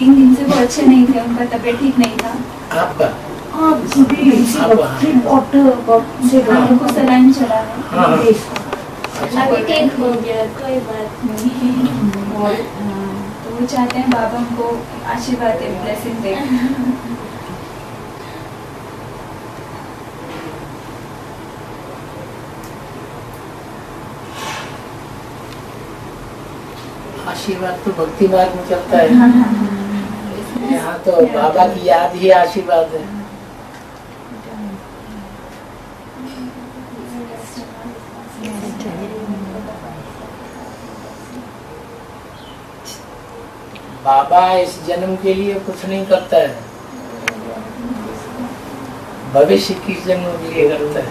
3 दिन से वो अच्छे नहीं थे, उनका तबीयत ठीक नहीं था। आपका उनको सलाइन चला है। अभी ठीक हो गया, कोई बात नहीं। तो वो चाहते हैं बाबा उनको आशीर्वाद दे, ब्लेसिंग दे। आशीर्वाद तो भक्ति मार्ग में चलता है। यहाँ तो बाबा की याद ही आशीर्वाद है। बाबा इस जन्म के लिए कुछ नहीं करता है, भविष्य की जन्म के लिए करता है।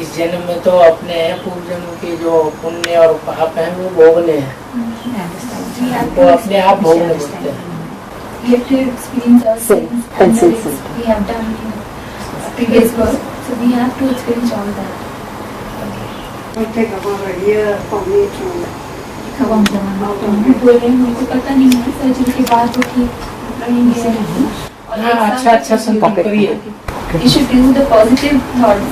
इस जन्म में तो अपने पूर्व जन्म के जो पुण्य और पाप हैं वो भोगने हैं, तो अपने आप भोगने पड़ते हैं। We have to experience our sins and the risks we have done in previous birth, so we have to experience all that. It take about a year for me to. बोल रहे हैं मुझे पता नहीं है, सर्जरी के बाद वो ठीक रहेंगे। अच्छा संकल्प करिए। You should use the positive thoughts.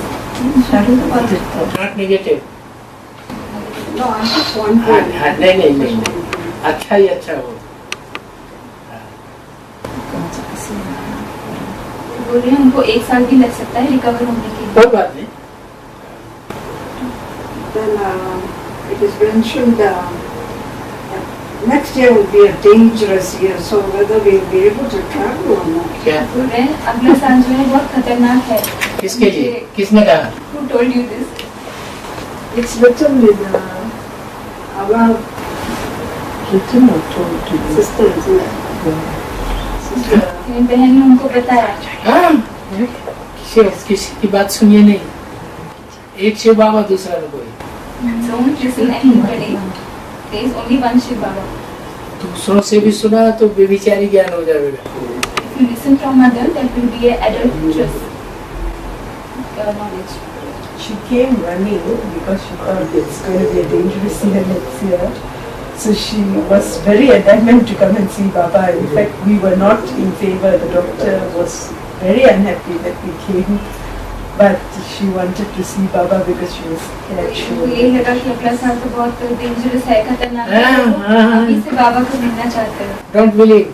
Not negative. No, I'm just wondering. नहीं, अच्छा ही अच्छा हो। बोल रहे हैं उनको 1 साल भी लग सकता है रिकवर होने के लिए। कोई बात नहीं। Then it is mentioned that next year will be a dangerous year, so whether we will be able to travel or not. क्या? बोल रहे हैं अगला साल जो है बहुत खतरनाक है। किसके लिए? किसने कहा? Who told you this? It's written with our written or told to sister, isn't it? Sister. मेरी बहन ने उनको बताया। हाँ, किसी की बात सुनिए नहीं, एक शिव बाबा दूसरा न कोई। Don't listen anybody. There is only one Shiv Baba. दूसरों से भी सुना तो बेविचारी ज्ञान हो जाएगा। If you listen from others, that will be an adulterous knowledge. She came running because she thought it's going to be a dangerous year next year. So she was very adamant to come and see Baba. In fact, we were not in favor. The doctor was very unhappy that we came. But she wanted to see Baba because she was scared. तो ये लगा कि अगला साल तो बहुत dangerous है, खतरनाक है, अभी से बाबा को मिलना चाहते हैं। Don't believe.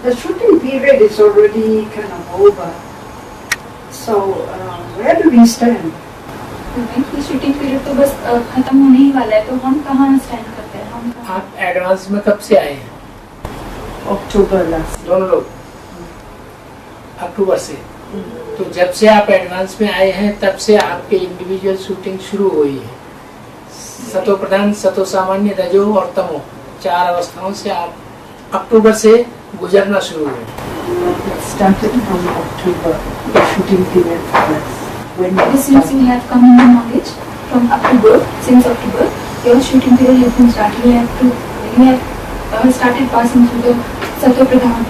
The shooting period is already kind of over. So where do we stand? ये शूटिंग पीरियड तो बस खत्म होने ही वाला है, तो हम कहाँ स्टैंड करते हैं? हम कहाँ? आप एडवांस में कब से आए हैं? October last. दोनों लोग अक्टूबर से। तो जब से आप एडवांस में आए हैं तब से आपके इंडिविजुअल शूटिंग शुरू हुई है। सतो प्रधान, सतो सामान्य, रजो और तमो 4 अवस्थाओं से आप अक्टूबर से गुजरना शुरू हुए। It started from October. The shooting period for us. When Ever since you have come in the knowledge from October, since October, your shooting period has been started. You have started passing through the Sato Pradhan,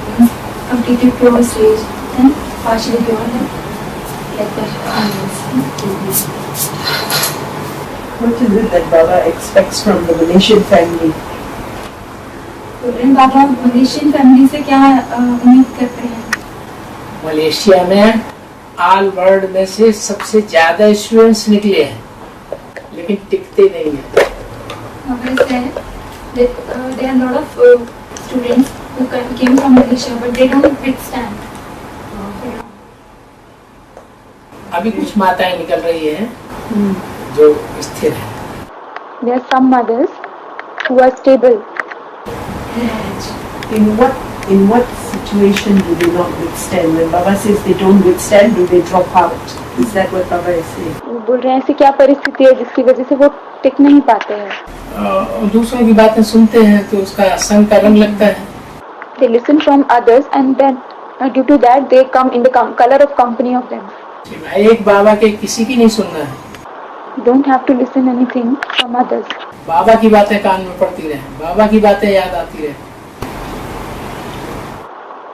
completed pure stage and partially pure, like that. What is it that Baba expects from the Malaysian family? Baba Malaysian family से क्या उम्मीद करते हैं? Malaysia में all world में से सबसे ज्यादा स्टूडेंट्स निकले हैं, लेकिन टिकते नहीं है। There are a lot of students who came from Malaysia, but they don't withstand. अभी कुछ माताएं निकल रही हैं जो स्थिर है। There are some mothers who are stable. In what situation do they not withstand? When Baba says they don't withstand, do they drop out? Is that what Baba is saying? वो बोल रहे हैं ऐसी क्या परिस्थिति है जिसकी वजह से वो टिक नहीं पाते हैं? दूसरों की बातें सुनते हैं तो उसका संग का रंग लगता है। They listen from others and then due to that they come in the color of company of them. एक बाबा के किसी की नहीं सुनना है। Don't have to listen anything from others. बाबा की बातें कान में पड़ती रहे, बाबा की बातें याद आती रहे।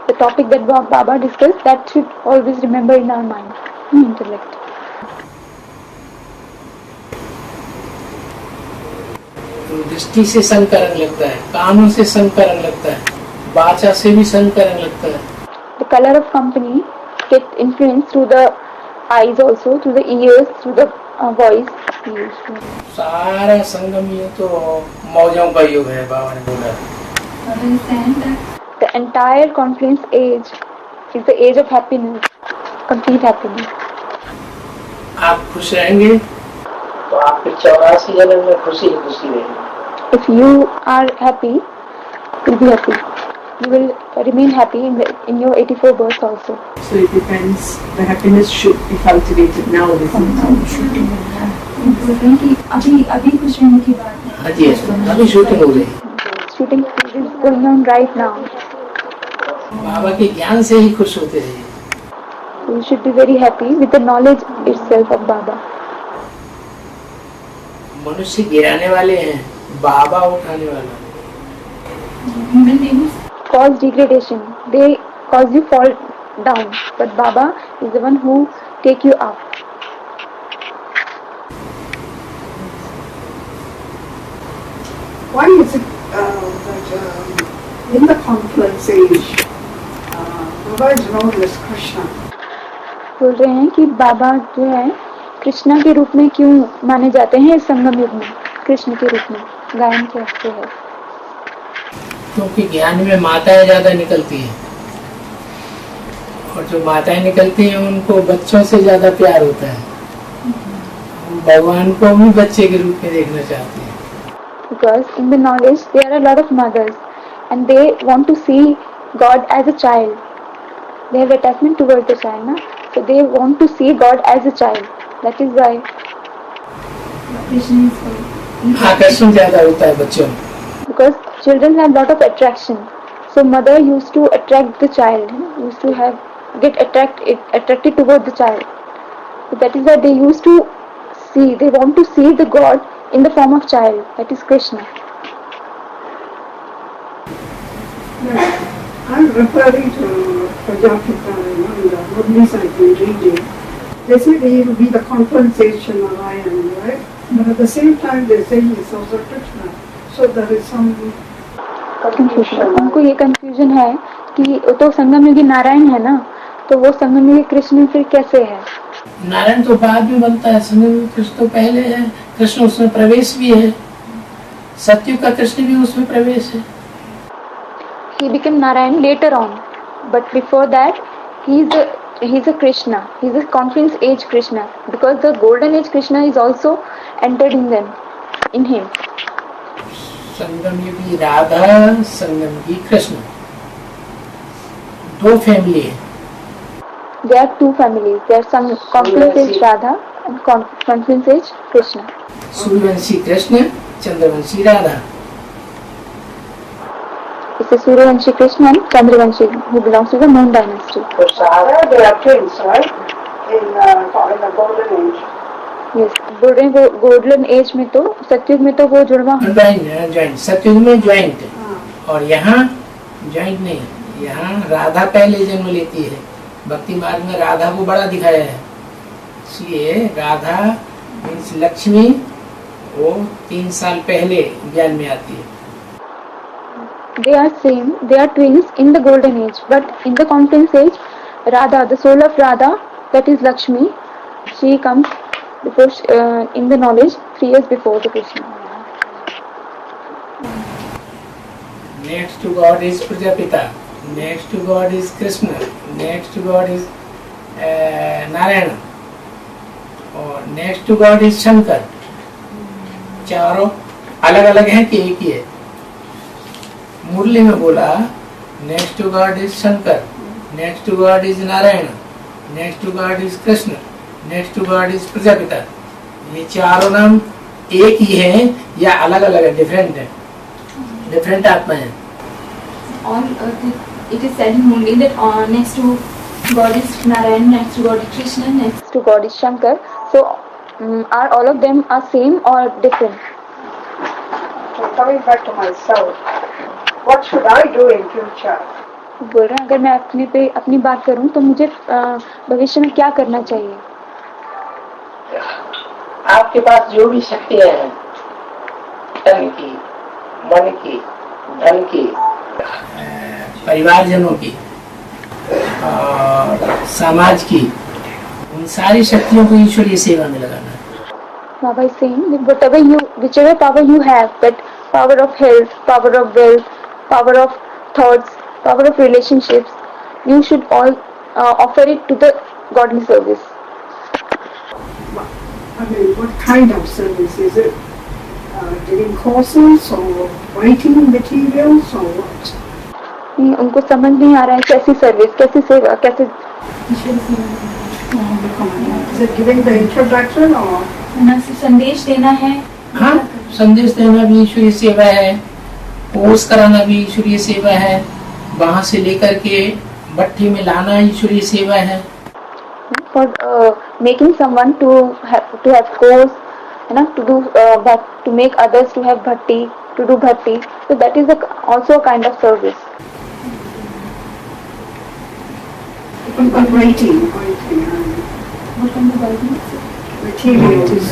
The topic that Baba discussed, that should always remember in our mind, intellect. तो दृष्टि से संग का रंग लगता है। कानों से संग करने लगता है, वाचा से भी संग करने लगता है। The color of company get influenced through the eyes also, through the ears, through the voice. सारा संगम ये तो मौजों का युग है, बाबा ने बोला। Baba is saying that the entire confluence age is the age of happiness, complete happiness. आप खुश रहेंगे तो आपके 84 जन्म में खुशी ही खुशी रहेगी। If you are happy, you'll be happy. You will remain happy in your 84 births also. So it depends. The happiness should be cultivated now, isn't it? बोल रहे हैं कि अभी खुश रहने की बात है। हाँ जी, अभी शूटिंग हो रही है। Shooting is going on right now. बाबा के ज्ञान से ही खुश होते रहिए। You should be very happy with the knowledge itself of Baba. मनुष्य गिराने वाले हैं, बाबा उठाने वाला। Human beings cause degradation. They cause you fall down. But Baba is the one who take you up. Why is it that in the confluence age, Baba is known as Krishna? बोल रहे हैं कि बाबा जो है कृष्णा के रूप में क्यों माने जाते हैं इस संगम युग में, कृष्ण के रूप में गायन करते हैं। क्योंकि ज्ञान में माताएं ज्यादा निकलती हैं, और जो माताएं निकलती हैं उनको बच्चों से ज्यादा प्यार होता है। भगवान को भी बच्चे के रूप में देखना चाहते हैं। Because in the knowledge there are a lot of mothers and they want to see God as a child. They have attachment towards the child, na? So they want to see God as a child. That is why आकर्षण ज्यादा होता है बच्चों में। because children have lot of attraction. So mother used to attract the child, used to get attracted toward the child. So that is why they used to see. They want to see the God in the form of child. That is Krishna. I'm referring to Prajapita, in the Buddhist I've been reading. They say he will be the compensation Narayan, right? But at the same time they say he is also Krishna. So there is some confusion. उनको ये confusion है कि तो संगम युगी नारायण है ना, तो वो संगम युगी कृष्ण फिर कैसे है? नारायण तो बाद में बनता है, संगम में कृष्ण तो पहले है, कृष्ण उसमें प्रवेश भी है, सतयुग का कृष्ण भी उसमें प्रवेश है। He became Narayan later on, but before that he is a Krishna. He is a confluence age Krishna because the golden age Krishna is also entered in him. संगम युगी राधा, संगम युगी कृष्ण, दो फैमिली है। There are two families. There are confluence age Radha and confluence age Krishna. Suryavanshi Krishna, Chandravanshi Radha. It's a Suryavanshi Krishna and Chandravanshi who belongs to the Moon dynasty. So Sarah, they are twins, right? In the golden age. Yes, बोल रहे हैं golden age में तो सतयुग में तो वो जुड़वा ज्वाइंट, सतयुग में ज्वाइंट, और यहाँ ज्वाइंट नहीं, यहाँ राधा पहले जन्म लेती है। भक्ति मार्ग में राधा को बड़ा दिखाया है, इसलिए राधा मीन्स लक्ष्मी वो 3 साल पहले ज्ञान में आती है। They are same, they are twins in the golden age, but in the confluence age, Radha, the soul of Radha, that is Lakshmi, she comes before in the knowledge 3 years before the Krishna. Next to God is Prajapita, next to God is Krishna, next to God is Narayana, और next to God is Shankar. चारों अलग अलग हैं कि एक ही है? मुरली में बोला next to God is Shankar, next to God is Narayan, next to God is Krishna, next to God is Prajapita. ये चारों नाम एक ही है या अलग अलग है? डिफरेंट है, डिफरेंट आत्मा है। All it is said in Murli that next to God is Narayan, next to God is Krishna, next To God is Shankar. So are all of them are same or different? So coming back to myself, what should I do in future? बोल रहे हैं अगर मैं अपनी बात करूं तो मुझे भविष्य में क्या करना चाहिए? आपके पास जो भी शक्तियां हैं, तन की, मन की, धन की, परिवारजनों की और समाज की, उन सारी शक्तियों को ईश्वरीय सेवा में लगाना है। Baba is saying that whichever power you have, that power of health, power of wealth, power of thoughts, power of relationships, you should all offer it to the godly service. I mean, what kind of service is it? Giving courses or writing materials or what? उनको समझ नहीं आ रहा है कैसी service, कैसी सेवा, कैसे Is it giving the introduction or? संदेश देना है। हाँ, संदेश देना भी ईश्वरीय सेवा है, कोर्स कराना भी ईश्वरीय सेवा है, वहाँ से लेकर के भट्टी में लाना ईश्वरीय सेवा है। For making someone to have course, to do to make others to have bhakti, to do bhakti, so that is also a kind of service. Writing. What kind of writing? Material is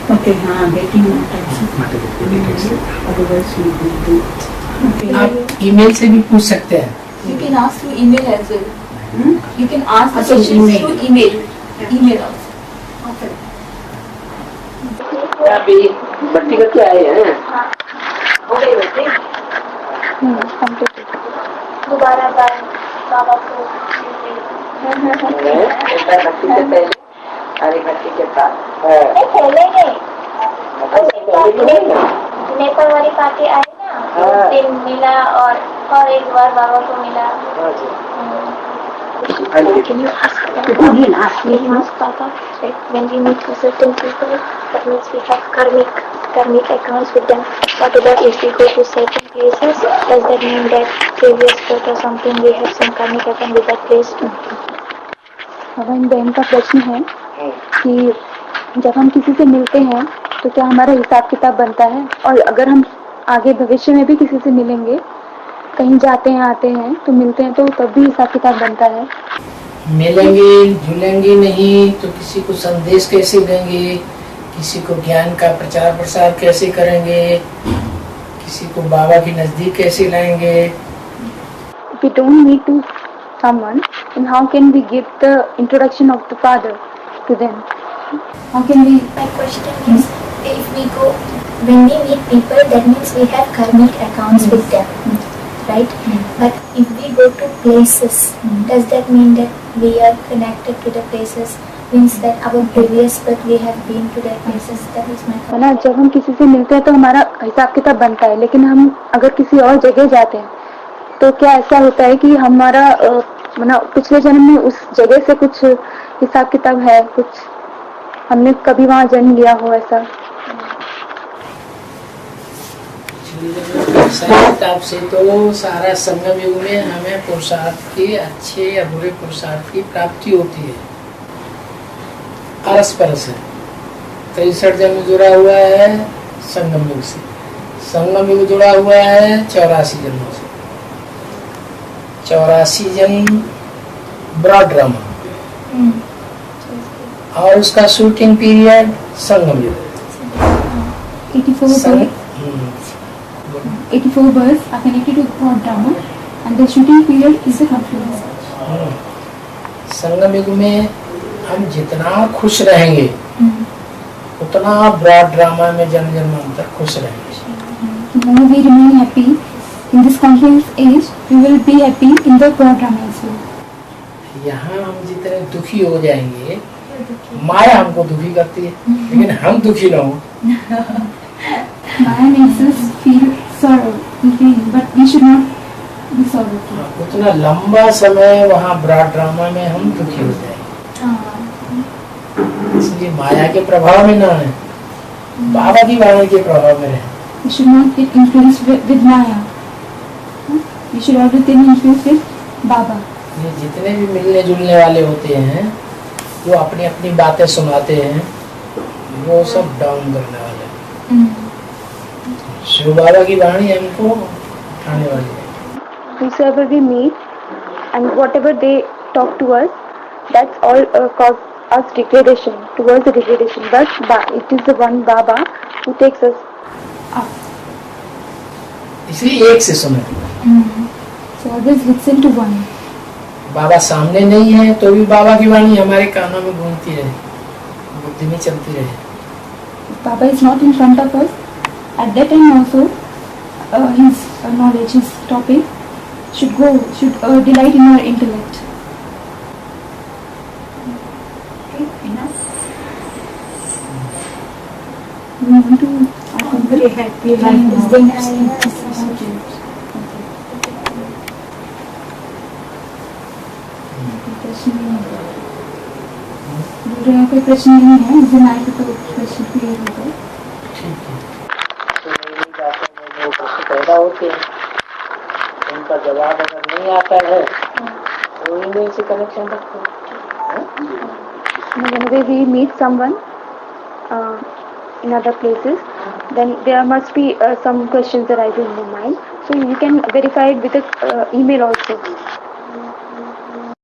Okay, baking utensils. Otherwise we will do it. Okay. आप email से भी पूछ सकते हैं। You can ask through email as well. You can ask the Also questions email. through email. Email also. Okay. अभी भट्टी करके आए हैं। दोबारा बाबा को भट्टी से पहले अरे भट्टी के बाद पहले नेपाल वाली पार्टी आई ना, हाँ। दिन मिला और एक बार बाबा को मिला। Can you ask Papa, right? When we meet with certain people, that means we have karmic accounts with them. What about if we go to certain places? Does that mean that previous birth or something we have some karmic account with that place too? इन बहन का प्रश्न है कि जब हम किसी से मिलते हैं तो क्या हमारा हिसाब किताब बनता है, और अगर हम आगे भविष्य में भी किसी से मिलेंगे, कहीं जाते हैं आते हैं तो मिलते हैं, तो तब भी हिसाब किताब बनता है। मिलेंगे जुलेंगे नहीं तो किसी को संदेश कैसे देंगे, किसी को ज्ञान का प्रचार प्रसार कैसे करेंगे, किसी को बाबा के नजदीक कैसे लाएंगे। If we don't meet to someone, then how can we give the introduction of the Father to them? How can we? My question is, if we go, when we meet people, that means we have karmic accounts with them, right? But if we go to places, does that mean that we are connected to the places? Means that our previous birth we have been to that places. That is my है ना, जब हम किसी से मिलते हैं तो हमारा हिसाब किताब बनता है, लेकिन हम अगर किसी और जगह जाते हैं तो क्या ऐसा होता है कि हमारा पिछले जन्म में उस जगह से कुछ हिसाब किताब है, कुछ हमने कभी वहाँ जन्म लिया हो ऐसा? हिसाब से तो सारा संगम युग में हमें पुरुषार्थ की, अच्छे या बुरे पुरुषार्थ की प्राप्ति होती है। अरस परस है 63 जन्म जुड़ा हुआ है संगम युग से, संगम युग जुड़ा हुआ है 84 जन्मों से। 84 जन्म ब्रॉड ड्रामा और उसका शूटिंग पीरियड संगम युग। 84 births are connected to broad drama, and the shooting period is the confluence. संगम युग में हम जितना खुश रहेंगे उतना ब्रॉड ड्रामा में जन्म जन्मांतर खुश रहेंगे। The more we remain happy in this confluence age, we will be happy in the broad drama as well. यहाँ हम जितने दुखी हो जाएंगे, माया हमको दुखी करती है, लेकिन हम दुखी ना हो। Maya makes us feel sorrow, but we should not be sorrowful. उतना लंबा समय वहाँ ब्रॉड ड्रामा में हम दुखी हो जाएंगे, इसलिए माया के प्रभाव में ना है, बाबा की वाणी के प्रभाव में रहे। We should not get influenced with Maya. We should always get influenced with Baba. ये जितने भी मिलने जुलने वाले होते हैं, जो अपनी अपनी बातें सुनाते हैं, वो सब डाउन करने वाले हैं। शिव बाबा की वाणी हमको उठाने वाली है। Whosoever we meet and whatever they talk to us, that's all us degradation, towards the degradation, but it is the one Baba who takes us up. इसलिए एक से सुने। So always listen to one. बाबा सामने नहीं है तो भी बाबा की वाणी हमारे कानों में गूंजती रहे, बुद्धि में चलती रहे। Baba is not in front of us. At that time also, his knowledge, his topic should delight in our intellect. Okay, enough. We want to. I'm very happy. कोई प्रश्न नहीं है, मुझे नाइट तो प्रश्न क्लियर हो गए। ठीक है। तो मेरी बातों में जो प्रश्न पैदा होते हैं उनका जवाब अगर नहीं आता है तो ईमेल से कनेक्शन रखो। Whenever we meet someone in other places, then there must be some questions arising in your mind. So you can verify it with an email also.